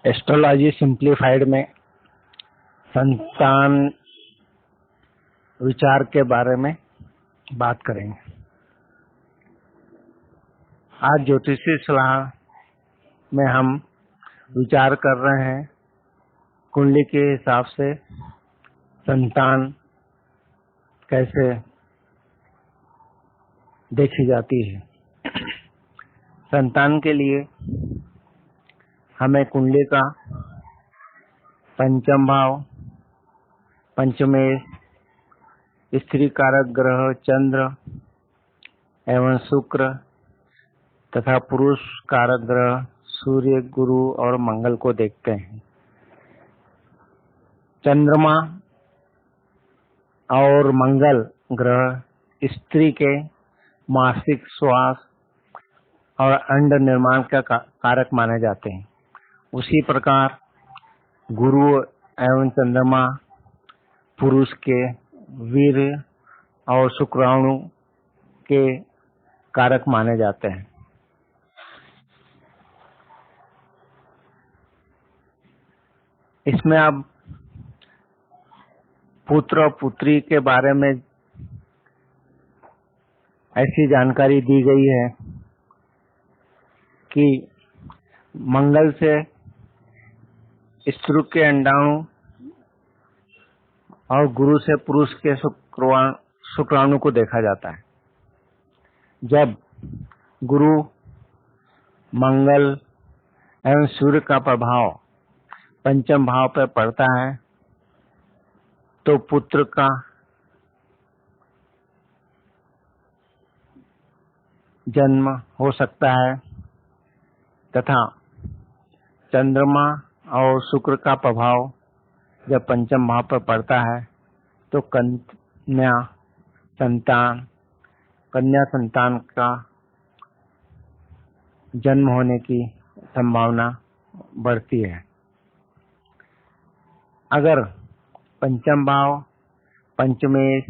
Astrology simplified में संतान विचार के बारे में बात करेंगे। आज ज्योतिषी सलाह में हम विचार कर रहे हैं कुंडली के हिसाब से संतान कैसे देखी जाती है। संतान के लिए हमें कुंडली का पंचम भाव, पंचमेश, स्त्री कारक ग्रह चंद्र एवं शुक्र तथा पुरुष कारक ग्रह सूर्य, गुरु और मंगल को देखते हैं। चंद्रमा और मंगल ग्रह स्त्री के मासिक श्वास और अंड निर्माण का कारक माने जाते हैं। उसी प्रकार गुरु एवं चंद्रमा पुरुष के वीर्य और शुक्राणु के कारक माने जाते हैं। इसमें अब पुत्र और पुत्री के बारे में ऐसी जानकारी दी गई है कि मंगल से स्त्री के अंडाणु और गुरु से पुरुष के शुक्राणु को देखा जाता है। जब गुरु, मंगल एवं सूर्य का प्रभाव पंचम भाव पर पड़ता है तो पुत्र का जन्म हो सकता है तथा चंद्रमा और शुक्र का प्रभाव जब पंचम भाव पर पड़ता है तो कन्या संतान का जन्म होने की संभावना बढ़ती है। अगर पंचम भाव, पंचमेश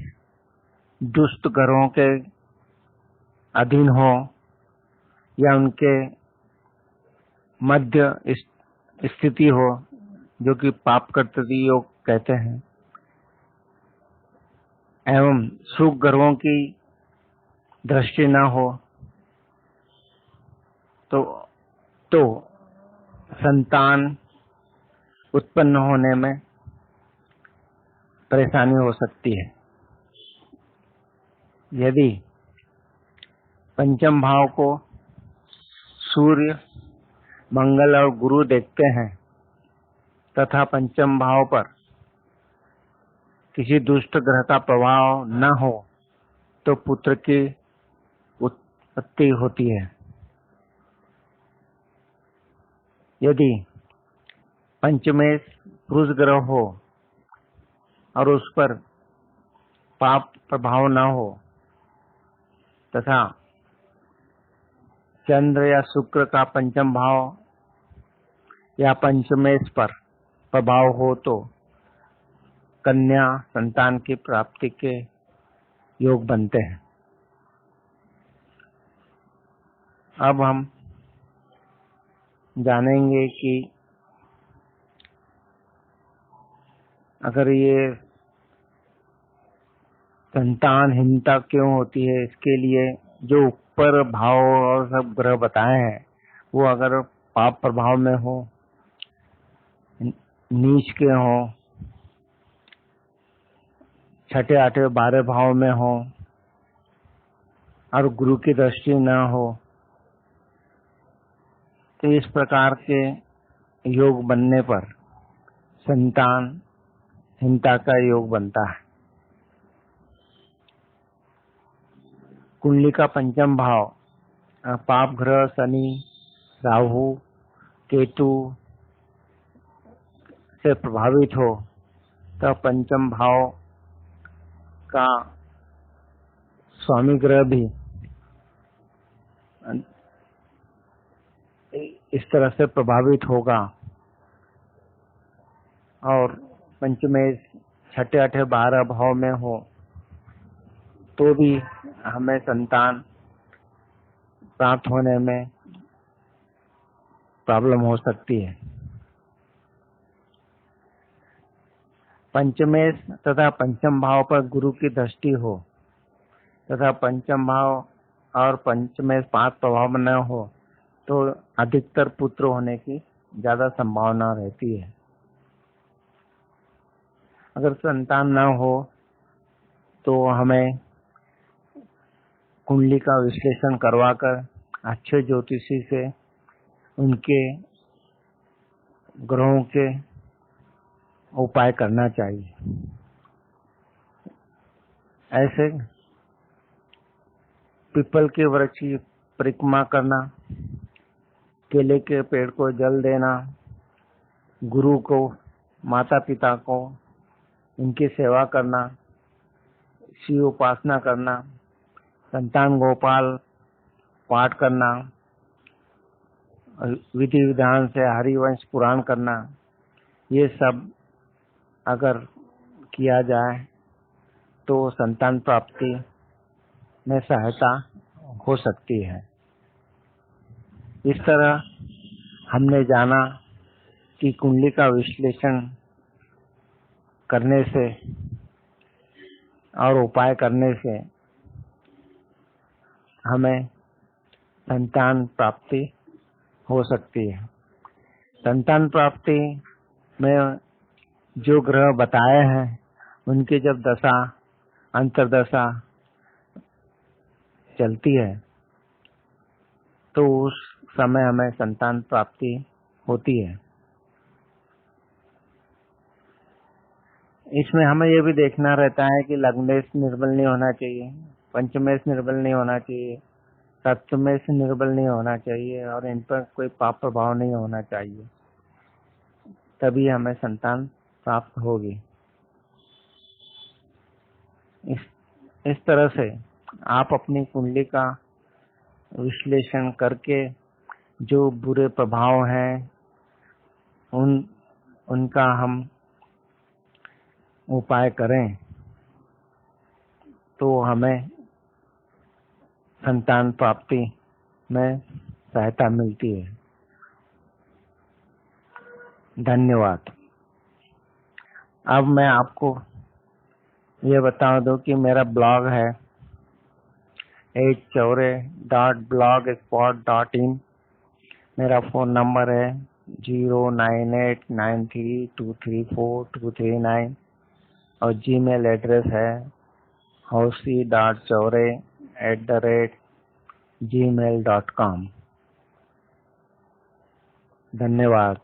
दुष्ट ग्रहों के अधीन हो या उनके मध्य स्थिति हो, जो कि पाप कर्तृ योग कहते हैं, एवं शुभ ग्रहों की दृष्टि न हो तो संतान उत्पन्न होने में परेशानी हो सकती है। यदि पंचम भाव को सूर्य, मंगल और गुरु देखते हैं तथा पंचम भाव पर किसी दुष्ट ग्रह का प्रभाव न हो तो पुत्र की उत्पत्ति होती है। यदि पंचमेश पुरुष ग्रह हो और उस पर पाप प्रभाव न हो तथा चंद्र या शुक्र का पंचम भाव या पंचमेश पर प्रभाव हो तो कन्या संतान की प्राप्ति के योग बनते हैं। अब हम जानेंगे कि अगर ये संतानहीनता क्यों होती है, इसके लिए जो ऊपर भाव और सब ग्रह बताए हैं वो अगर पाप प्रभाव में हो, नीच के हो, छठे, आठवें, 12 भाव में हो और गुरु की दृष्टि न हो तो इस प्रकार के योग बनने पर संतानहीनता का योग बनता है। कुंडली का पंचम भाव पाप ग्रह शनि, राहु, केतु से प्रभावित हो तो पंचम भाव का स्वामी ग्रह भी इस तरह से प्रभावित होगा और पंचमेश छठे, आठवें, 12 भाव में हो तो भी हमें संतान प्राप्त होने में प्रॉब्लम हो सकती है। पंचमेश तथा पंचम भाव पर गुरु की दृष्टि हो तथा पंचम भाव और पंचमेश पांच प्रभाव में न हो तो अधिकतर पुत्र होने की ज्यादा संभावना रहती है। अगर संतान न हो तो हमें कुंडली का विश्लेषण करवाकर अच्छे ज्योतिषी से उनके ग्रहों के उपाय करना चाहिए। ऐसे पीपल के वृक्ष की परिक्रमा करना, केले के पेड़ को जल देना, गुरु को, माता पिता को उनकी सेवा करना, शिव उपासना करना, संतान गोपाल पाठ करना, विधि विधान से हरिवंश पुराण करना, ये सब अगर किया जाए तो संतान प्राप्ति में सहायता हो सकती है। इस तरह हमने जाना कि कुंडली का विश्लेषण करने से और उपाय करने से हमें संतान प्राप्ति हो सकती है। संतान प्राप्ति में जो ग्रह बताए हैं उनकी जब दशा अंतर्दशा चलती है तो उस समय हमें संतान प्राप्ति होती है। इसमें हमें यह भी देखना रहता है कि लग्नेश निर्बल नहीं होना चाहिए, पंचमेश निर्बल नहीं होना चाहिए, सप्तमेश निर्बल नहीं होना चाहिए और इन पर कोई पाप प्रभाव नहीं होना चाहिए, तभी हमें संतान प्राप्त होगी। इस तरह से आप अपनी कुंडली का विश्लेषण करके जो बुरे प्रभाव हैं उनका हम उपाय करें तो हमें संतान प्राप्ति में सहायता मिलती है। धन्यवाद। अब मैं आपको ये बता दूं कि मेरा ब्लॉग है 8chaure.blogspot.in। मेरा फोन नंबर है 09893234239 और जीमेल एड्रेस है housi.chaure@gmail.com। धन्यवाद।